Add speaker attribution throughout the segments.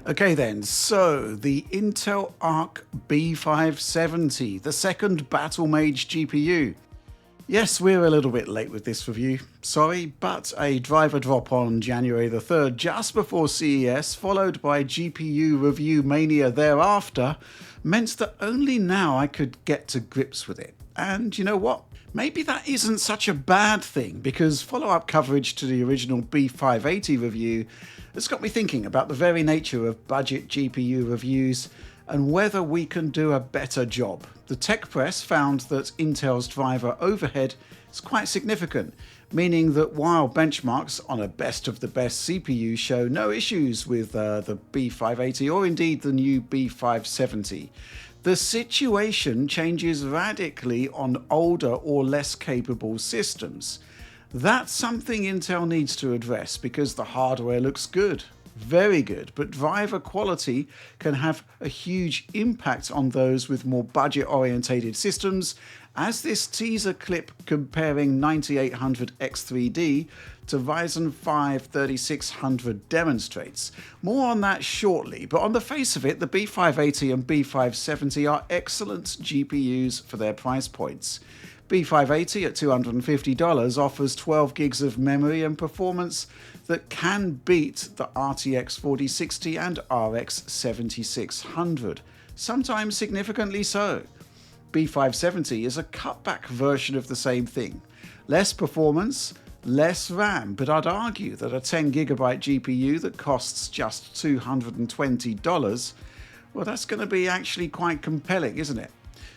Speaker 1: Okay then, so the Intel Arc B570, the second Battle Mage GPU. Yes, we're a little bit late with this review, sorry, but a driver drop on January the 3rd, just before CES, followed by GPU review mania thereafter, meant that only now I could get to grips with it. And you know what? Maybe that isn't such a bad thing, because follow-up coverage to the original B580 review has got me thinking about the very nature of budget GPU reviews and whether we can do a better job. The tech press found that Intel's driver overhead is quite significant, meaning that while benchmarks on a best of the best CPU show no issues with the B580 or indeed the new B570, the situation changes radically on older or less capable systems. That's something Intel needs to address because the hardware looks good, very good, but driver quality can have a huge impact on those with more budget-orientated systems, as this teaser clip comparing 9800 X3D to Ryzen 5 3600 demonstrates. More on that shortly, but on the face of it, the B580 and B570 are excellent GPUs for their price points. B580 at $250 offers 12 gigs of memory and performance that can beat the RTX 4060 and RX 7600, sometimes significantly so. B570 is a cutback version of the same thing. Less performance, less RAM, but I'd argue that a 10GB GPU that costs just $220, well, that's going to be actually quite compelling, isn't it?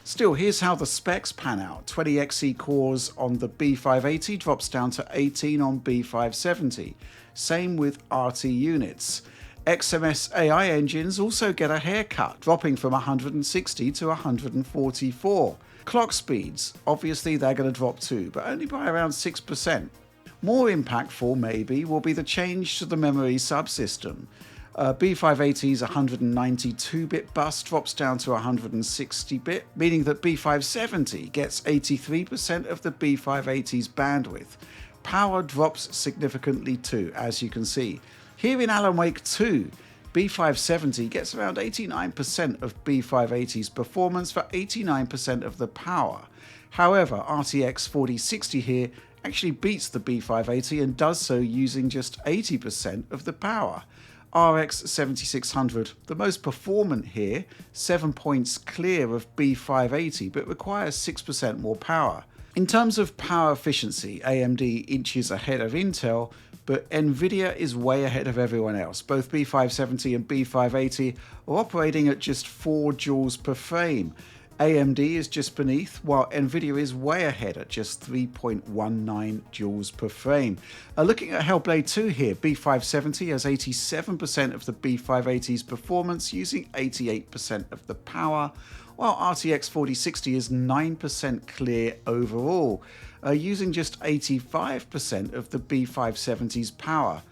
Speaker 1: Still, here's how the specs pan out. 20xe cores on the B580 drops down to 18 on B570. Same with RT units. XMS AI engines also get a haircut, dropping from 160 to 144. Clock speeds, obviously they're going to drop too, but only by around 6%. More impactful, maybe, will be the change to the memory subsystem. B580's 192-bit bus drops down to 160-bit, meaning that B570 gets 83% of the B580's bandwidth. Power drops significantly too, as you can see. Here in Alan Wake 2, B570 gets around 89% of B580's performance for 89% of the power. However, RTX 4060 here actually beats the B580 and does so using just 80% of the power. RX 7600, the most performant here, 7 points clear of B580 but requires 6% more power. In terms of power efficiency, AMD inches ahead of Intel, but Nvidia is way ahead of everyone else. Both B570 and B580 are operating at just 4 joules per frame. AMD is just beneath, while Nvidia is way ahead at just 3.19 joules per frame. Looking at Hellblade 2 here, B570 has 87% of the B580's performance using 88% of the power, while RTX 4060 is 9% clear overall, using just 85% of the B570's power.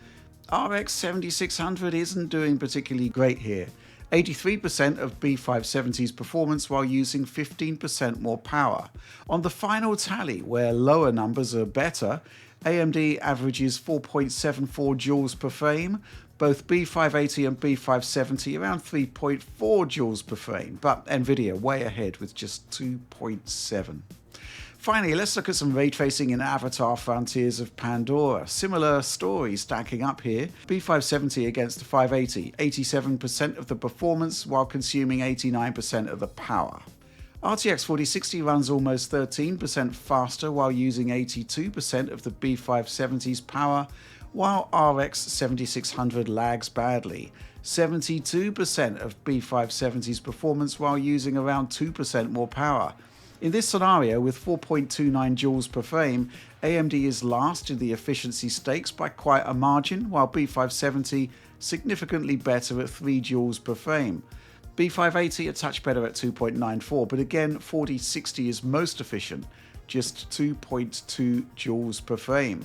Speaker 1: RX 7600 isn't doing particularly great here. 83% of B570's performance while using 15% more power. On the final tally, where lower numbers are better, AMD averages 4.74 joules per frame, both B580 and B570 around 3.4 joules per frame, but Nvidia way ahead with just 2.7. Finally, let's look at some ray tracing in Avatar Frontiers of Pandora. Similar story stacking up here. B570 against the 580, 87% of the performance while consuming 89% of the power. RTX 4060 runs almost 13% faster while using 82% of the B570's power, while RX 7600 lags badly. 72% of B570's performance while using around 2% more power. In this scenario, with 4.29 joules per frame, AMD is last in the efficiency stakes by quite a margin, while B570 significantly better at 3 joules per frame. B580 a touch better at 2.94, but again 4060 is most efficient, just 2.2 joules per frame.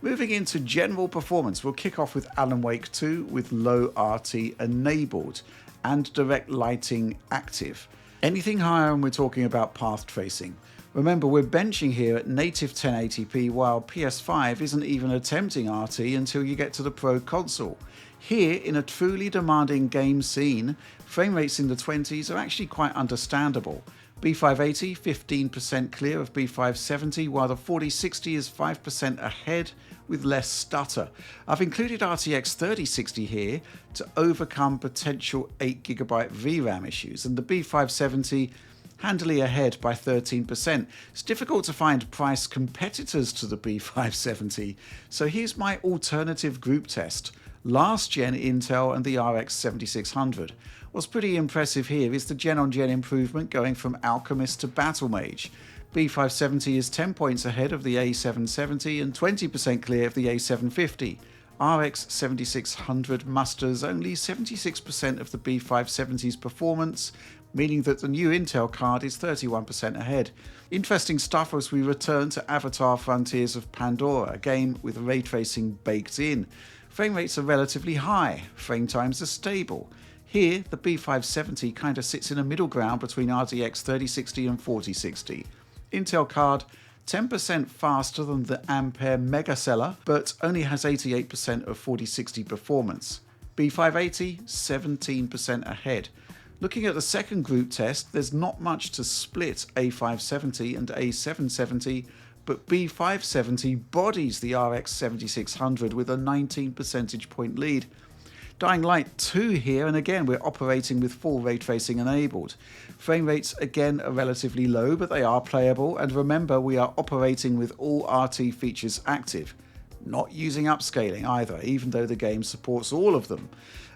Speaker 1: Moving into general performance, we'll kick off with Alan Wake 2 with low RT enabled and direct lighting active. Anything higher and we're talking about path tracing. Remember, we're benching here at native 1080p while PS5 isn't even attempting RT until you get to the Pro console. Here, in a truly demanding game scene, frame rates in the 20s are actually quite understandable. B580 15% clear of B570, while the 4060 is 5% ahead with less stutter. I've included RTX 3060 here to overcome potential 8GB VRAM issues, and the B570 handily ahead by 13%. It's difficult to find price competitors to the B570, so here's my alternative group test. Last gen Intel and the RX 7600. What's pretty impressive here is the gen-on-gen improvement going from Alchemist to Battlemage. B570 is 10 points ahead of the A770 and 20% clear of the A750. RX 7600 musters only 76% of the B570's performance, meaning that the new Intel card is 31% ahead. Interesting stuff as we return to Avatar Frontiers of Pandora, a game with ray tracing baked in. Frame rates are relatively high, frame times are stable. Here, the B570 kind of sits in a middle ground between RTX 3060 and 4060. Intel card 10% faster than the Ampere Mega Seller, but only has 88% of 4060 performance. B580, 17% ahead. Looking at the second group test, there's not much to split A570 and A770, but B570 bodies the RX 7600 with a 19 percentage point lead. Dying Light 2 here, and again we're operating with full ray tracing enabled. Frame rates again are relatively low, but they are playable, and remember we are operating with all RT features active. Not using upscaling either, even though the game supports all of them.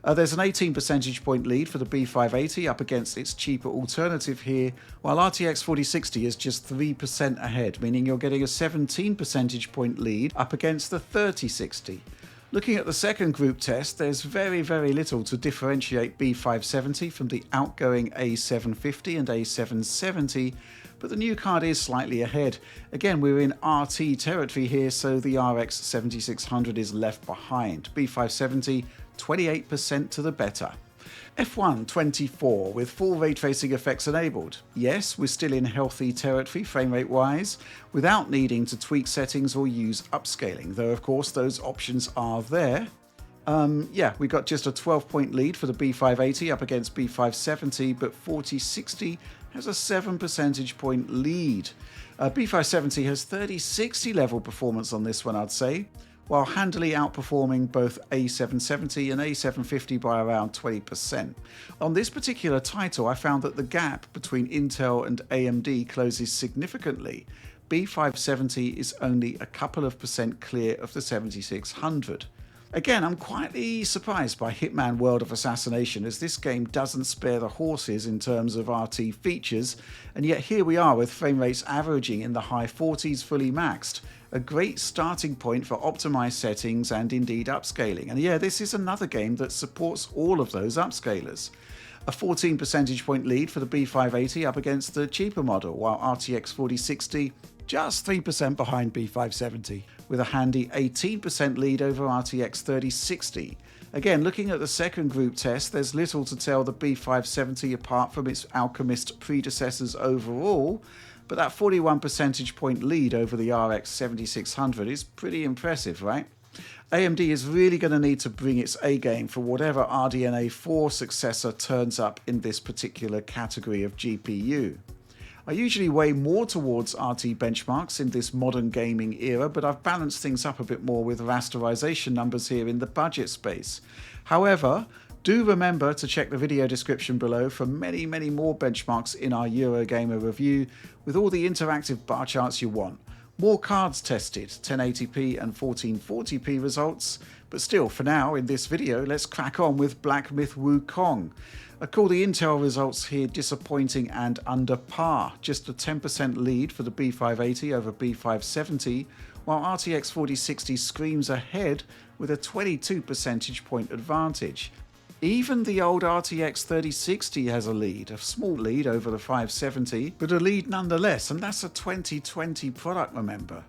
Speaker 1: There's an 18 percentage point lead for the B580 up against its cheaper alternative here, while RTX 4060 is just 3% ahead, meaning you're getting a 17 percentage point lead up against the 3060. Looking at the second group test, there's very little to differentiate B570 from the outgoing A750 and A770, but the new card is slightly ahead. Again, we're in RT territory here, so the RX 7600 is left behind. B570, 28% to the better. F1 24 with full ray tracing effects enabled. Yes, we're still in healthy territory frame rate wise, without needing to tweak settings or use upscaling, though of course those options are there. We got just a 12-point lead for the B580 up against B570, but 4060 has a 7 percentage point lead. B570 has 3060 level performance on this one, I'd say, while handily outperforming both A770 and A750 by around 20%. On this particular title, I found that the gap between Intel and AMD closes significantly. B570 is only a couple of percent clear of the 7600. Again, I'm quietly surprised by Hitman World of Assassination, as this game doesn't spare the horses in terms of RT features, and yet here we are with frame rates averaging in the high 40s fully maxed. A great starting point for optimized settings and indeed upscaling. And yeah, this is another game that supports all of those upscalers. A 14 percentage point lead for the B580 up against the cheaper model, while RTX 4060 just 3% behind B570, with a handy 18% lead over RTX 3060. Again, looking at the second group test, there's little to tell the B570 apart from its Alchemist predecessors overall, but that 41 percentage point lead over the RX 7600 is pretty impressive, right? AMD is really going to need to bring its A game for whatever RDNA 4 successor turns up in this particular category of GPU. I usually weigh more towards RT benchmarks in this modern gaming era, but I've balanced things up a bit more with rasterization numbers here in the budget space. However, do remember to check the video description below for many more benchmarks in our Eurogamer review with all the interactive bar charts you want. More cards tested, 1080p and 1440p results, but still for now in this video let's crack on with Black Myth Wukong. I call the Intel results here disappointing and under par, just a 10% lead for the B580 over B570, while RTX 4060 screams ahead with a 22 percentage point advantage. Even the old RTX 3060 has a lead, a small lead over the 570, but a lead nonetheless, and that's a 2020 product, remember.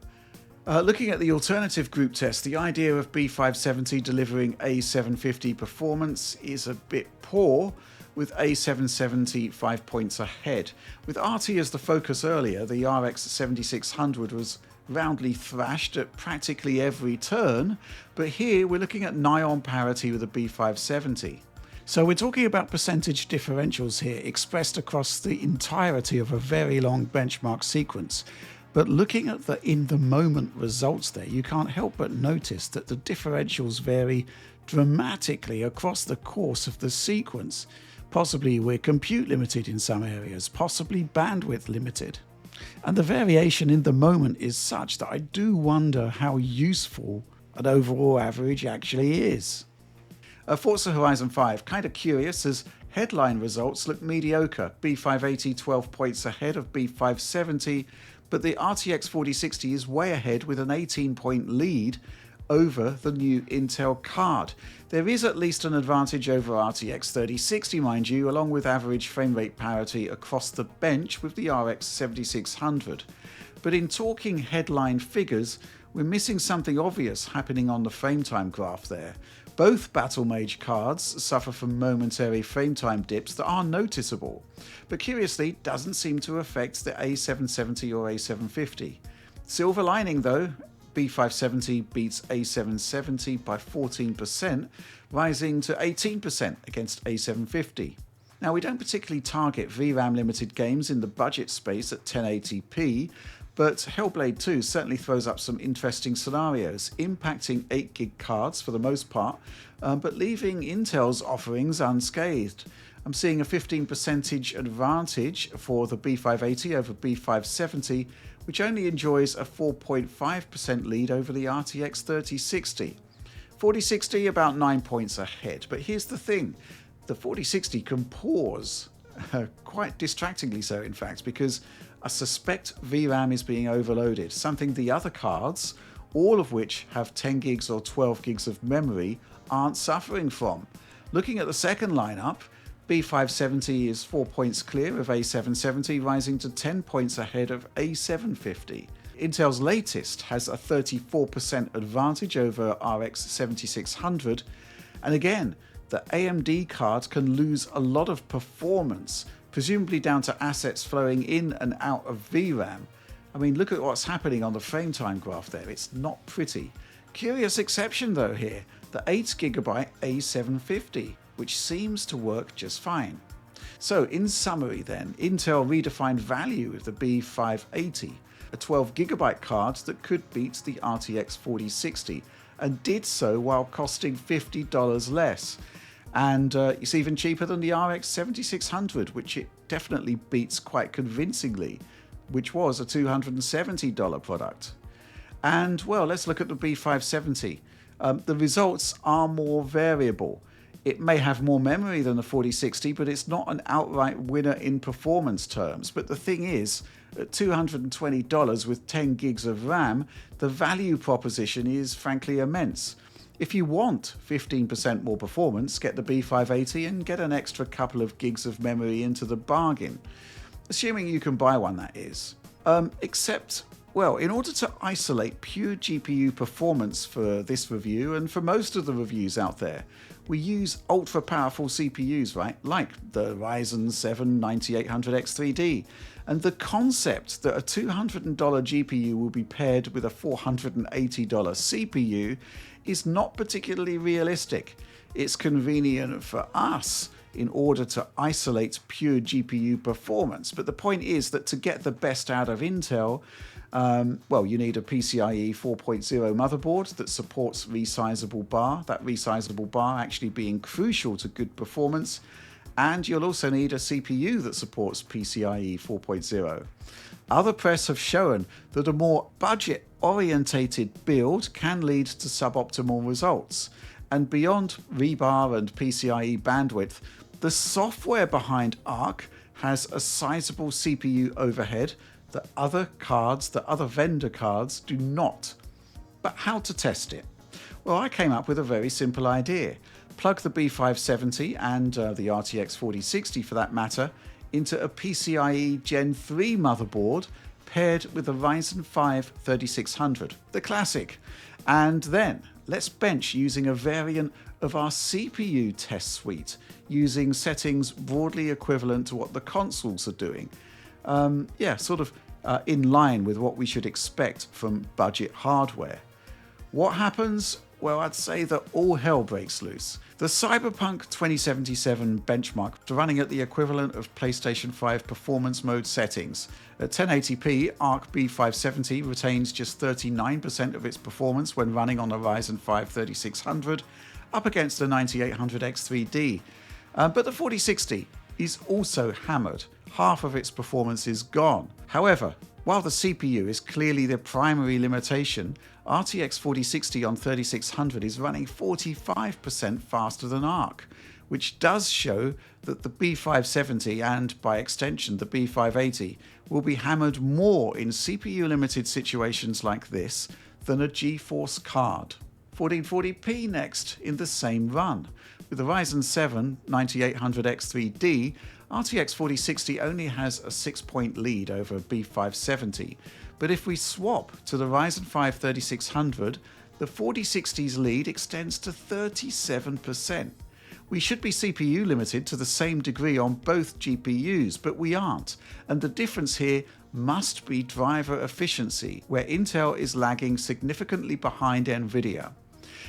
Speaker 1: Looking at the alternative group test, the idea of B570 delivering A750 performance is a bit poor. with A770 5 points ahead. With RT as the focus earlier, the RX 7600 was roundly thrashed at practically every turn, but here we're looking at nigh on parity with the B570. So we're talking about percentage differentials here expressed across the entirety of a very long benchmark sequence. But looking at the in-the-moment results there, you can't help but notice that the differentials vary dramatically across the course of the sequence. Possibly we're compute limited in some areas, possibly bandwidth limited. And the variation in the moment is such that I do wonder how useful an overall average actually is. Forza Horizon 5, kind of curious as headline results look mediocre. B580 12 points ahead of B570, but the RTX 4060 is way ahead with an 18-point lead over the new Intel card. There is at least an advantage over RTX 3060, mind you, along with average frame rate parity across the bench with the RX 7600. But in talking headline figures, we're missing something obvious happening on the frame time graph there. Both Battle Mage cards suffer from momentary frame time dips that are noticeable, but curiously doesn't seem to affect the A770 or A750. Silver lining though, B570 beats A770 by 14%, rising to 18% against A750. Now, we don't particularly target VRAM limited games in the budget space at 1080p, but Hellblade 2 certainly throws up some interesting scenarios, impacting 8GB cards for the most part, but leaving Intel's offerings unscathed. I'm seeing a 15% advantage for the B580 over B570, which only enjoys a 4.5% lead over the RTX 3060. 4060 about 9 points ahead, but here's the thing, the 4060 can pause, quite distractingly so in fact, because I suspect VRAM is being overloaded, something the other cards, all of which have 10 gigs or 12 gigs of memory, aren't suffering from. Looking at the second lineup, B570 is 4 points clear of A770, rising to 10 points ahead of A750. Intel's latest has a 34% advantage over RX 7600, and again, the AMD card can lose a lot of performance, presumably down to assets flowing in and out of VRAM. I mean, look at what's happening on the frame time graph there, it's not pretty. Curious exception though here, the 8GB A750, which seems to work just fine. So in summary then, Intel redefined value with the B580, a 12GB card that could beat the RTX 4060, and did so while costing $50 less. And it's even cheaper than the RX 7600, which it definitely beats quite convincingly, which was a $270 product. And well, let's look at the B570. The results are more variable. It may have more memory than the 4060, but it's not an outright winner in performance terms. But the thing is, at $220 with 10 gigs of RAM, the value proposition is frankly immense. If you want 15% more performance, get the B580 and get an extra couple of gigs of memory into the bargain. Assuming you can buy one, that is. Except, well, in order to isolate pure GPU performance for this review, and for most of the reviews out there, we use ultra powerful CPUs, right? Like the Ryzen 7 9800X3D. And the concept that a $200 GPU will be paired with a $480 CPU is not particularly realistic. It's convenient for us in order to isolate pure GPU performance. But the point is that to get the best out of Intel, well, you need a PCIe 4.0 motherboard that supports resizable bar, that resizable bar actually being crucial to good performance. And you'll also need a CPU that supports PCIe 4.0. Other press have shown that a more budget-orientated build can lead to suboptimal results. And beyond rebar and PCIe bandwidth, the software behind Arc has a sizable CPU overhead that other vendor cards do not. But how to test it? Well, I came up with a very simple idea. Plug the B570 and the RTX 4060 for that matter into a PCIe Gen 3 motherboard paired with a Ryzen 5 3600, the classic. And then let's bench using a variant of our CPU test suite, using settings broadly equivalent to what the consoles are doing. In line with what we should expect from budget hardware. What happens? Well, I'd say that all hell breaks loose. The Cyberpunk 2077 benchmark running at the equivalent of PlayStation 5 performance mode settings. At 1080p, Arc B570 retains just 39% of its performance when running on a Ryzen 5 3600, up against the 9800X3D. But the 4060 is also hammered. Half of its performance is gone. However, while the CPU is clearly the primary limitation, RTX 4060 on 3600 is running 45% faster than Arc, which does show that the B570 and, by extension, the B580 will be hammered more in CPU-limited situations like this than a GeForce card. 1440p next in the same run. With the Ryzen 7 9800X3D, RTX 4060 only has a 6-point lead over B570, but if we swap to the Ryzen 5 3600, the 4060's lead extends to 37%. We should be CPU limited to the same degree on both GPUs, but we aren't, and the difference here must be driver efficiency, where Intel is lagging significantly behind Nvidia.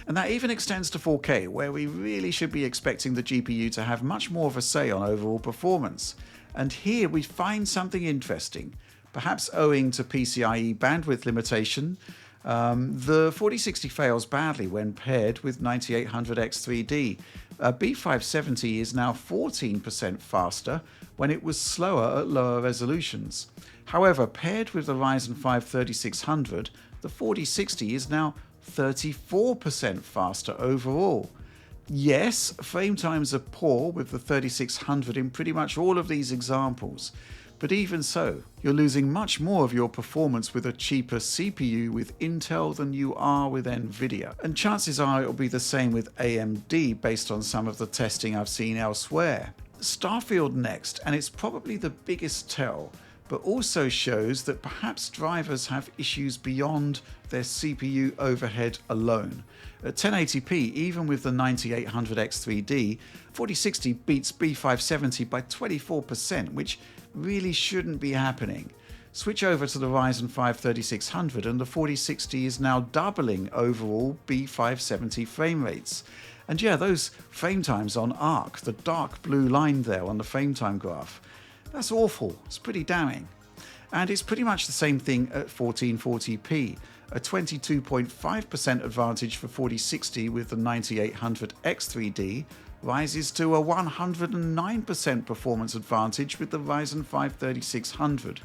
Speaker 1: And that even extends to 4K, where we really should be expecting the GPU to have much more of a say on overall performance. And here we find something interesting. Perhaps owing to PCIe bandwidth limitation, the 4060 fails badly when paired with 9800X3D. B570 is now 14% faster when it was slower at lower resolutions. However, paired with the Ryzen 5 3600, the 4060 is now 34% faster overall. Yes, frame times are poor with the 3600 in pretty much all of these examples, but even so, you're losing much more of your performance with a cheaper CPU with Intel than you are with Nvidia, and chances are it'll be the same with AMD based on some of the testing I've seen elsewhere. Starfield next, and it's probably the biggest tell, but also shows that perhaps drivers have issues beyond their CPU overhead alone. At 1080p, even with the 9800X3D, 4060 beats B570 by 24%, which really shouldn't be happening. Switch over to the Ryzen 5 3600 and the 4060 is now doubling overall B570 frame rates. And yeah, those frame times on Arc, the dark blue line there on the frame time graph, that's awful. It's pretty damning. And it's pretty much the same thing at 1440p. A 22.5% advantage for 4060 with the 9800X3D rises to a 109% performance advantage with the Ryzen 5 3600.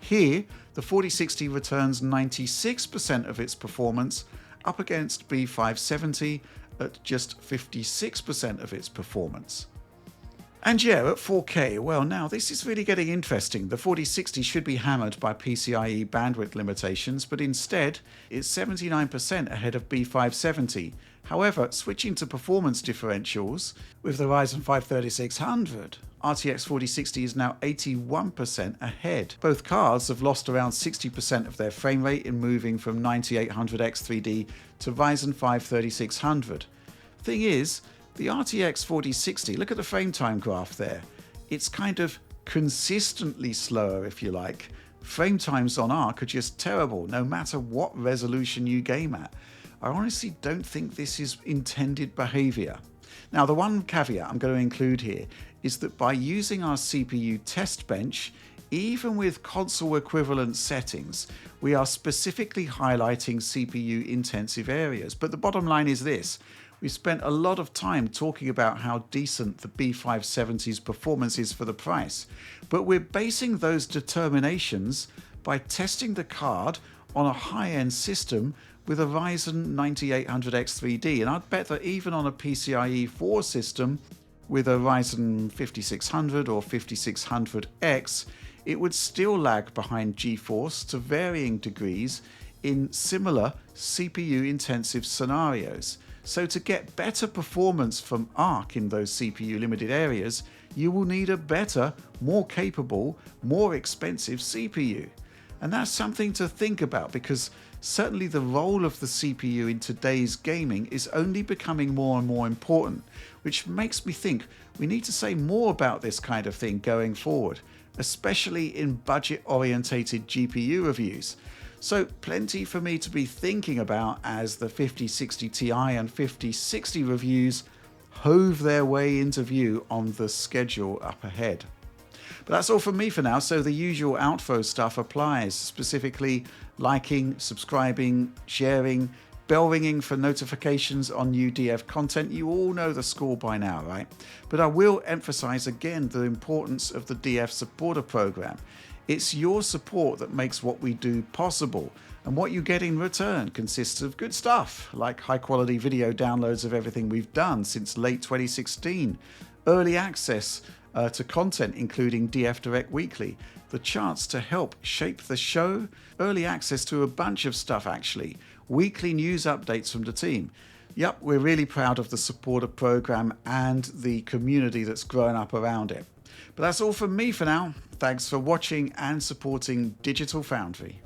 Speaker 1: Here, the 4060 returns 96% of its performance up against B570 at just 56% of its performance. And yeah, at 4K, well now this is really getting interesting. The 4060 should be hammered by PCIe bandwidth limitations, but instead it's 79% ahead of B570. However, switching to performance differentials, with the Ryzen 5 3600, RTX 4060 is now 81% ahead. Both cards have lost around 60% of their frame rate in moving from 9800X3D to Ryzen 5 3600. Thing is, the RTX 4060, look at the frame time graph there. It's kind of consistently slower, if you like. Frame times on Arc are just terrible, no matter what resolution you game at. I honestly don't think this is intended behavior. Now, the one caveat I'm going to include here is that by using our CPU test bench, even with console equivalent settings, we are specifically highlighting CPU intensive areas. But the bottom line is this. We spent a lot of time talking about how decent the B570's performance is for the price, but we're basing those determinations by testing the card on a high-end system with a Ryzen 9800X3D, and I'd bet that even on a PCIe 4 system with a Ryzen 5600 or 5600X, it would still lag behind GeForce to varying degrees in similar CPU-intensive scenarios. So to get better performance from Arc in those CPU limited areas, you will need a better, more capable, more expensive CPU. And that's something to think about because certainly the role of the CPU in today's gaming is only becoming more and more important, which makes me think we need to say more about this kind of thing going forward, especially in budget-orientated GPU reviews. So plenty for me to be thinking about as the 5060 Ti and 5060 reviews hove their way into view on the schedule up ahead. But that's all from me for now, so the usual outro stuff applies, specifically liking, subscribing, sharing, bell ringing for notifications on new DF content. You all know the score by now, right? But I will emphasize again the importance of the DF supporter program. It's your support that makes what we do possible, and what you get in return consists of good stuff, like high quality video downloads of everything we've done since late 2016, early access to content including DF Direct Weekly, the chance to help shape the show, early access to a bunch of stuff actually, weekly news updates from the team. Yep, we're really proud of the supporter program and the community that's grown up around it. But that's all from me for now. Thanks for watching and supporting Digital Foundry.